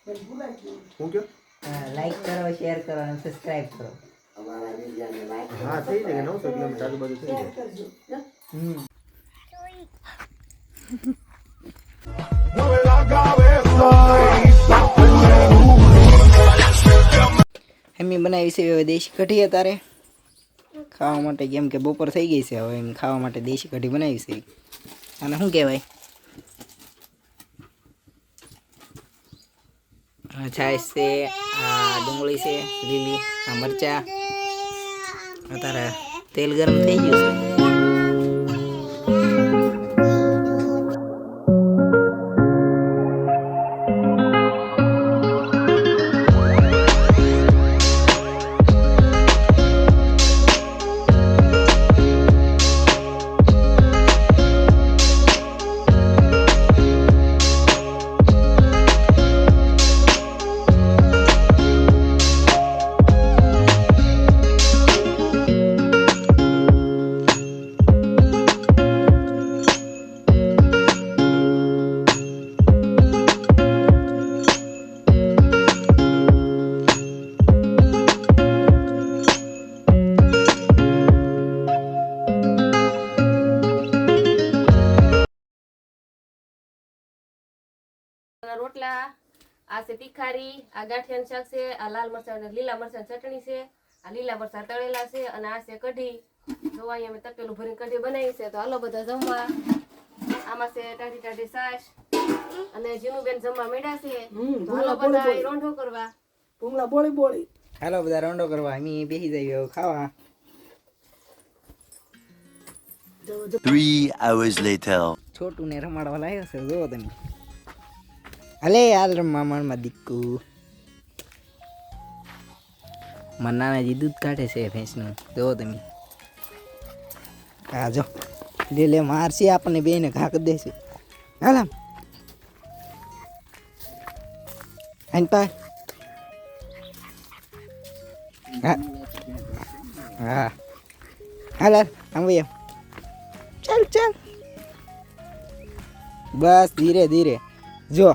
હું કયો લાઈક કરો, શેર કરો અને સબસ્ક્રાઇબ કરો. હા થઈ જાય 900 કિલોમીટર આજુબાજુ થઈ જાય. એમની બનાવી છે દેશી કઢી અત્યારે ખાવા માટે, કેમ કે બપોર થઈ ગઈ છે. હવે એમ ખાવા માટે દેશી કઢી બનાવી છે. અને શું કહેવાય, છાશ છે, આ ડુંગળી છે લીલી, આ મરચા. અત્યારે તેલ ગરમ થઈ ગયું છે. રોટલા, આ છે તીખારી, આ ગાંઠિયાનું શાક છે, આ લાલ મરચાં અને લીલા મરચાં ચટણી છે, આ લીલા મરચાં તળેલા છે, અને આ છે કઢી. જો અહીંયા અમે તપેલું ભરીને કઢી બનાવી છે. તો હાલો બધા જમવા. આમાં છે ટાઢી ટાઢી છાશ અને જીનુબેન જમવા મેળા છે. તો હાલો બધા રોંઢો કરવા. ભૂંગળા બોળી બોળી. હાલો બધા રોંઢો કરવા. અમે બેસી જઈએ ખાવા. 3 hours later. છોટું ને રમાડવા લાવ્યો છે, જોવો તમે. અલે હાલ રમવા માં દીકુ. મારા નાનાજી દૂધ કાઢે છે ભેંસનું, જોવો તમે. હા જો લે લે મારશે આપણને બેને ઘા કરી દેશે. હાલ આમ પાય. હા હા હાલ હાલ આમ ભાઈ આમ. ચાલ ચાલ બસ ધીરે ધીરે. જો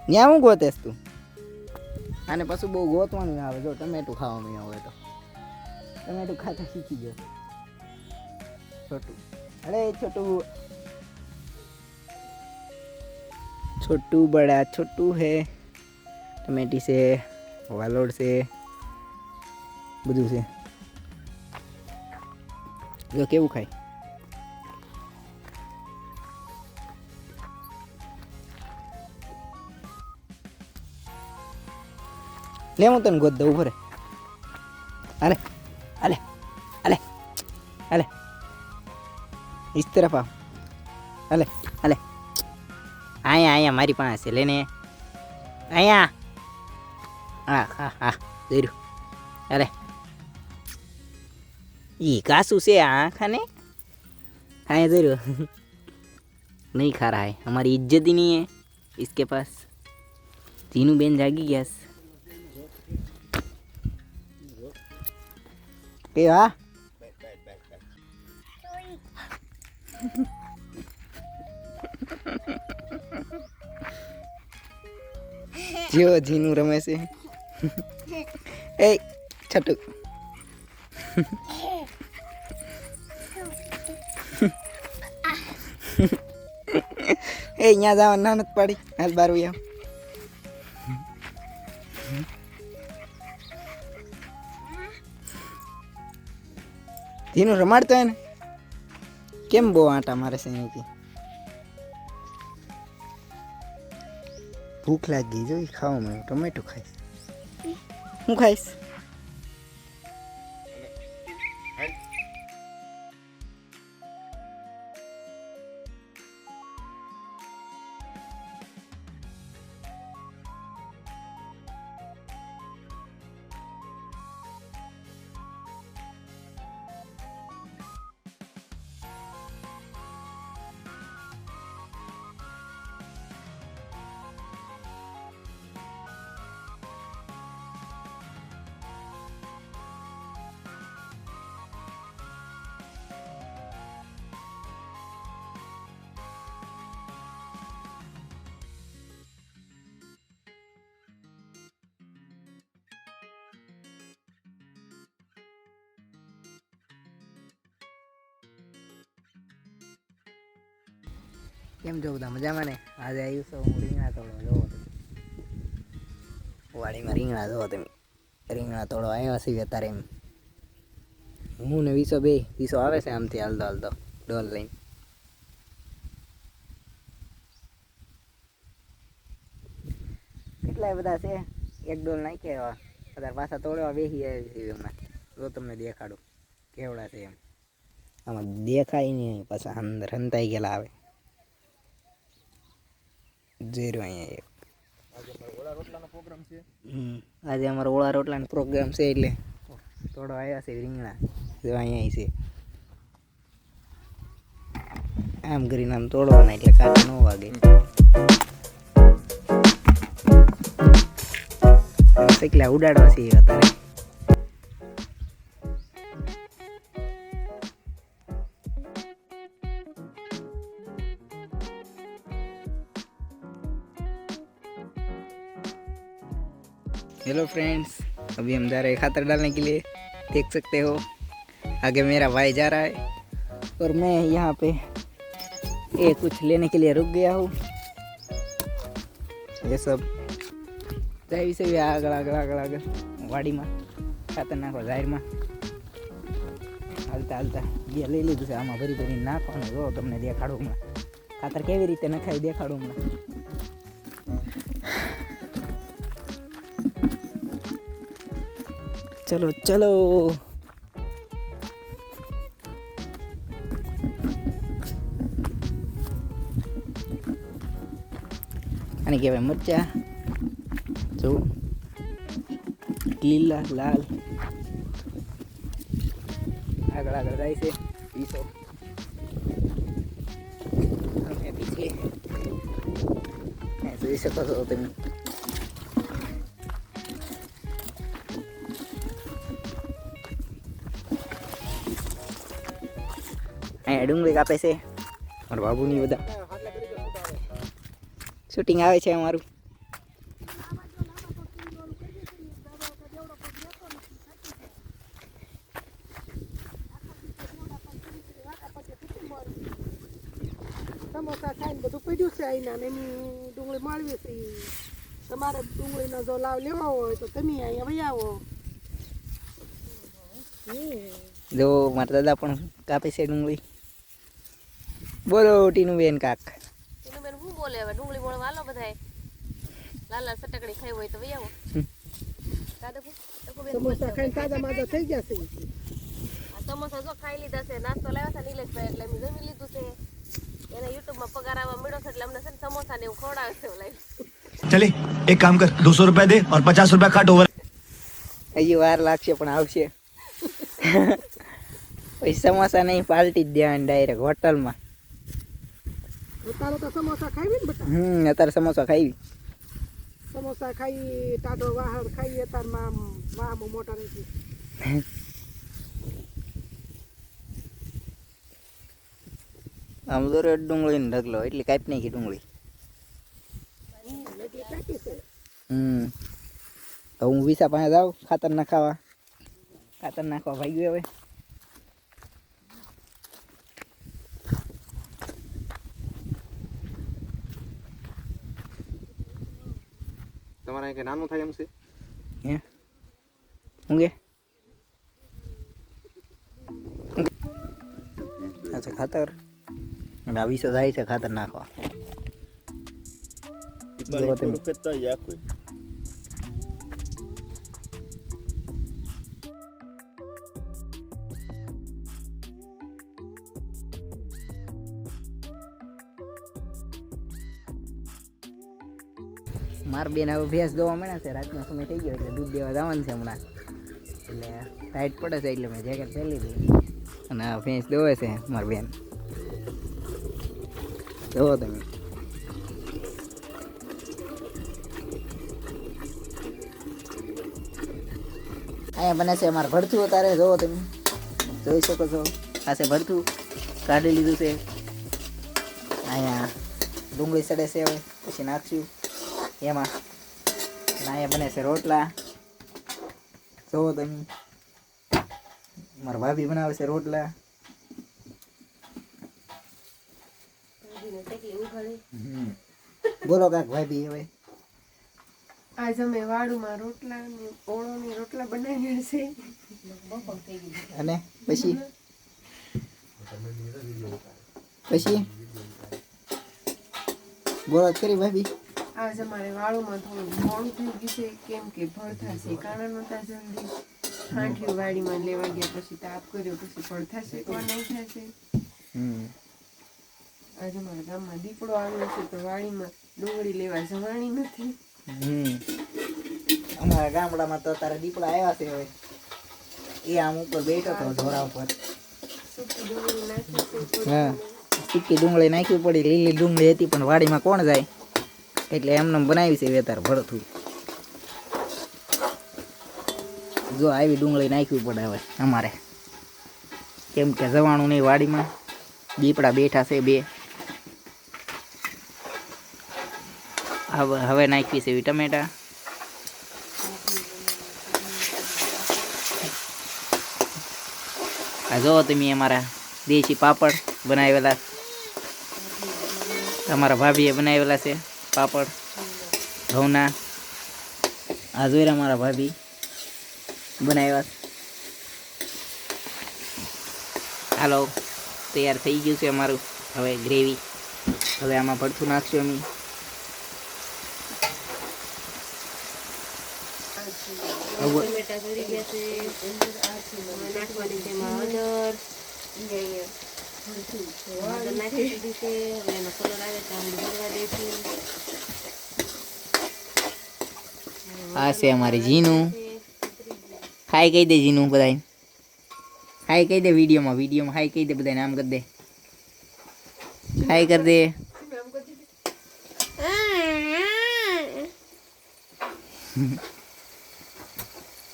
ત્યાં હું ગોતેસ તું? આને પાછું બહુ ગોતવાનું આવે. જો ટમેટું ખાવાનું આવે તો ટમેટું ખાતા શીખી ગયો છોટું. અરે છોટું છોટું બડા છોટું હે. ટમેટી છે, વાલોડ છે, બધું છે. જો કેવું ખાય. લે હું તને ગોદ દઉં. ઉભો રે. અલે અલે અલે અલે इस तरफ आओ. अले अले आया आया मारी પાસે લેને આયા. હા હા હા જરું. અરે ये कासू से खाने खाए जरूर. नहीं खा रहा है, हमारी इज्जत ही नहीं है इसके पास. तीनों बेन जागी गैस के हाँ जो जीनू रमे से ए छटू ए यहाँ जाओ नानत पड़ी हाल बारू यहाँ जीनू रमाड़तो है ना केम बो आटा मारे से नहीं की भूख लागी जो खाओ. मैं टमेटो खाईस. हूँ खाईस. કેમ છો બધા મજામાં ને? આજે આવ્યું છું હું રીંગણા તોડવા. જોવો તમે વાડીમાં રીંગણા જોવો તમે. રીંગણા તોડવા આવ્યા છીએ અત્યારે એમ. હું ને વિસો આવે છે આમથી હાલતો હાલતો ડોલ લઈને. કેટલાય બધા છે, એક ડોલ નાખ્યા અત્યારે પાછા તોડવા બેસી આવી છે હમણાં. જો તમને દેખાડું કેવડા છે એમ. આમાં દેખાય નહીં, પાછા અંદર હંતાઈ ગયેલા આવે. જેરો અહીંયા એક આજે અમારો ઓળા રોટલાનો પ્રોગ્રામ છે એટલે તોડવા આવ્યા છે રીંગણા. જો અહીંયા છે આમ કરીને આમ તોડવાના એટલે કાંટા ન વાગે. શેકલા ઉડાડવા છે અત્યારે. हेलो फ्रेंड्स, अभी हम जा रहे हैं खातर डालने के लिए. देख सकते हो आगे मेरा भाई जा रहा है और मैं यहाँ पे कुछ लेने के लिए रुक गया हूँ. ये सब जाहिर से भी આગળ વાડીમાં ખાતર નાખવા જાહેરમાં હાલતા બે લઈ લીધું છે. આમાં ભરી નાખવાનું. જો તમને દેખાડું હમણાં ખાતર કેવી રીતે નખાય દેખાડું હમણાં. चलो चलो आने के बाद मरचा जो લીલા લાલ આગળ આગળ જાય છે. પીસો અમે પીછે જોઈ શકો છો તમે. અહીંયા ડુંગળી કાપે છે મારા બાબુની. બધા શૂટિંગ આવે છે અમારું. સમોસા ખાઈને બધું પડ્યું છે અહીંના ને એની ડુંગળી મળવી છે. તમારે ડુંગળીનો જો લાવ લેવો હોય તો તમે અહીંયા વહી આવો. જો મારા દાદા પણ કાપે છે ડુંગળી. બોલો ટીનું બેન કાક. ટીનું બેન શું બોલે હવે? ડુંગળી મોળવા હાલો બધાય. લાલ લાલ સટકડી ખાઈ હોય તો વહી આવો. સમોસા ખાઈને તાજા માજા થઈ ગયા છે. આ સમોસા જો ખાઈ લીધા છે. નાસ્તો લાવ્યા હતા નિલેશભાઈ એટલે અમે જમી લીધું છે. એને યુટ્યુબમાં પગાર આવવા મળ્યો છે એટલે અમને છે ને સમોસા ને એવું ખવડાવે છે. चले एक काम कर 200 रुपया दे और 50 रुपया काट ओवर. હજી વાર લાગશે પણ આવશે. પછી સમોસા નહીં પાલટી જ દેવાની ડાયરેક્ટ હોટલમાં. અત્યારે તો સમોસા ખાવી ને બેટા. અત્યારે સમોસા ખાવી. સમોસા ખાઈ ટાઢો વાહડ ખાઈ અત્યારમાં વાહમાં મોટા નથી. આમ તો ડુંગળી ને ઢગલો એટલે કાપી નાખી ડુંગળી. તો હું વિસા પાસે જાઉં ખાતર નાખવા. ખાતર નાખવા ભાગ્યું હવે. તમારે કે નાનું થાય એમ છે હે હું કે અચ્છા ખાતર અને આ વિસો જાય છે ખાતર નાખવા. માર બેન હવે ભેંસ દોવા મળ્યા છે. રાતનો સમય થઈ ગયો એટલે દૂધ દેવા જવાનું છે હમણાં. એટલે ટાઈટ પડે છે એટલે મેં જેકેટ પહેરી લીધી અને આ ભેંસ દોવે છે મારી બેન. જોવો તમે. અહીંયા બને છે અમારે ભરથું. અત્યારે જોવો તમે જોઈ શકો છો. આ છે ભરથું કાઢી લીધું છે. અહીંયા ડુંગળી સડે છે હવે પછી નાખશું એમાં. અહીંયા બને છે રોટલા. જોવો તમે મારા ભાભી બનાવે છે રોટલા. બોલો કાક ભાભી હવે આજ અમે વાડુમાં રોટલા ને ઓળોની રોટલા બનાવ્યા છે. અને પછી પછી બોલો કરી ભાભી. આજ અમારે વાળુમાં થોડું મોડું થઈ ગયું છે, કેમ કે ભડથા છે કાણા નહોતા જલ્દી. હાંઠિયું વાડીમાં લેવા ગયા, પછી તાપ કર્યો, પછી ભડથા શેકવા નાખ્યા છે. આજે અમારા ગામમાં દીપડો આવ્યો છે, તો વાડીમાં ડુંગળી લેવા જવાની નથી. અમારા ગામડામાં તો તારા દીપડા આવ્યા છે. હવે એ આમ ઉપર બેઠો હતો ઢોરા ઉપર. સૂકી ડુંગળી નાખી છે. હા, સૂકી ડુંગળી નાખવી પડી. લીલી ડુંગળી હતી પણ વાડીમાં કોણ જાય, એટલે એમને બનાવી છે વેતાર ભડથું. જો આવી ડુંગળી નાખવી પડે હવે અમારે, કેમ કે જવાનું નહીં વાડીમાં. દીપડા બેઠા છે બે. હવે નાખવી છે એવી ટમેટા. આ જો તમે અમારા દેશી પાપડ બનાવેલા, તમારા ભાભીએ બનાવેલા છે પાપડ ઘઉંના. આ જોઈ રહ્યા મારા ભાભી બનાવ્યા. હાલો, તૈયાર થઈ ગયું છે અમારું હવે ગ્રેવી. હવે આમાં ભડથું નાખશું અમે. ટમેટા ચડી ગયા છે. નાખવાની છે એમાં હળદર. હળદર નાખી દીધી છે. હવે એનો કલર આવે તો આમ ભરવા દઈશું. આ છે અમારી જીનું. હાય કહી દે જીનું બધાય. હાય કહી દે વિડીયોમાં હાય કહી દે બધાને. આમ કરી દે, હાય કરી દે.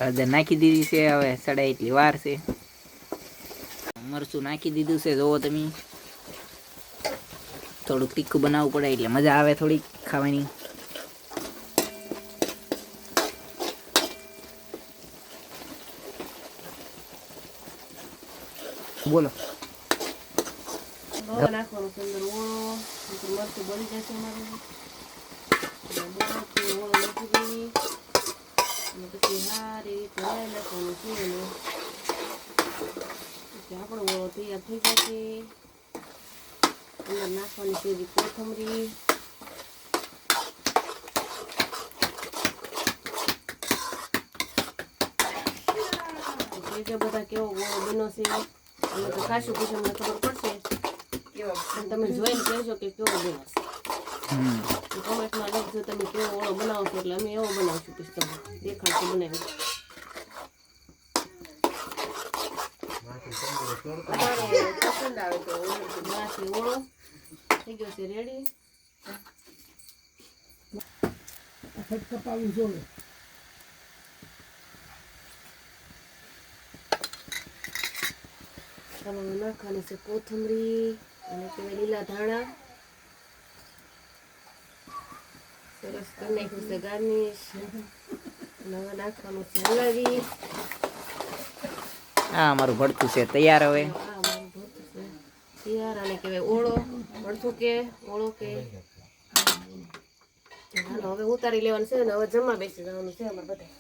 હળદર નાખી દીધી છે. હવે સડાય એટલી વાર છે. મરચું નાખી દીધું છે. જોવો તમે, થોડુંક તીખું બનાવવું પડે એટલે મજા આવે થોડીક ખાવાની. બોલો. નાખવાનું છે અંદર ઓળો. મરચું બળી જશે અમારું. ઓળો નાખી દઈએ. અને પછી સારી રીતે હલાવી નાખવાનું છે. પછી આપણો ઓળો તૈયાર થઈ જશે. અંદર નાખવાની છે કોથમરી. બીજા બધા કેવો ઓળો બન્યો છે અમે તો ખાશું પછી અમને ખબર પડશે. તમે જોઈને કહેજો કે કેવો બન્યો છે. કમેન્ટમાં લખજો તમે કેવો ઓળો બનાવો છો, એટલે અમે એવો બનાવશું. પછી તમે દેખાડશું બનાવી. તમારે પસંદ આવે તો માથી ઓળો થઈ ગયો છે રેડી. ચાલો નાખવાની છે કોથમરી અને કહેવાય લીલા ધાણા. સરસ કરી નાખ્યું છે ગાર્નિશ. અને હવે નાખવાનું છે હલાવી. આ અમારું ભડથું છે તૈયાર. હવે આ મારું ભરતું છે તૈયાર. આને કહેવાય ઓળો. ભરતું કે ઓળો કે. હાલો હવે ઉતારી લેવાનું છે ને હવે જમવા બેસી જવાનું છે અમારે બધા.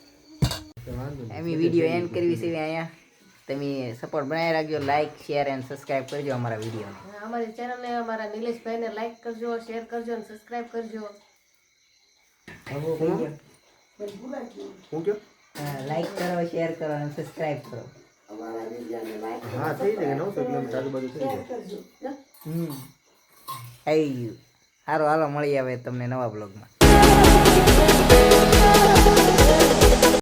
એમ વિડીયો એન્ડ કરવી છે અહીંયા. તમે સપોર્ટ બનાવી રાખજો. લાઈક, શેર એન્ડ સબસ્ક્રાઈબ કરજો અમારા વિડીયોને. અમારી ચેનલને અમારા નિલેશભાઈને લાઈક કરજો, શેર કરજો અને સબસ્ક્રાઈબ કરજો. હું કયો લાઈક કરો, શેર કરો અને સબસ્ક્રાઈબ કરો. હા થઈ જાય 900 કિલોમીટર આજુબાજુ થઈ જાય. આવી ગયું. સારું, હાલો મળીએ હવે તમને નવા બ્લોગમાં.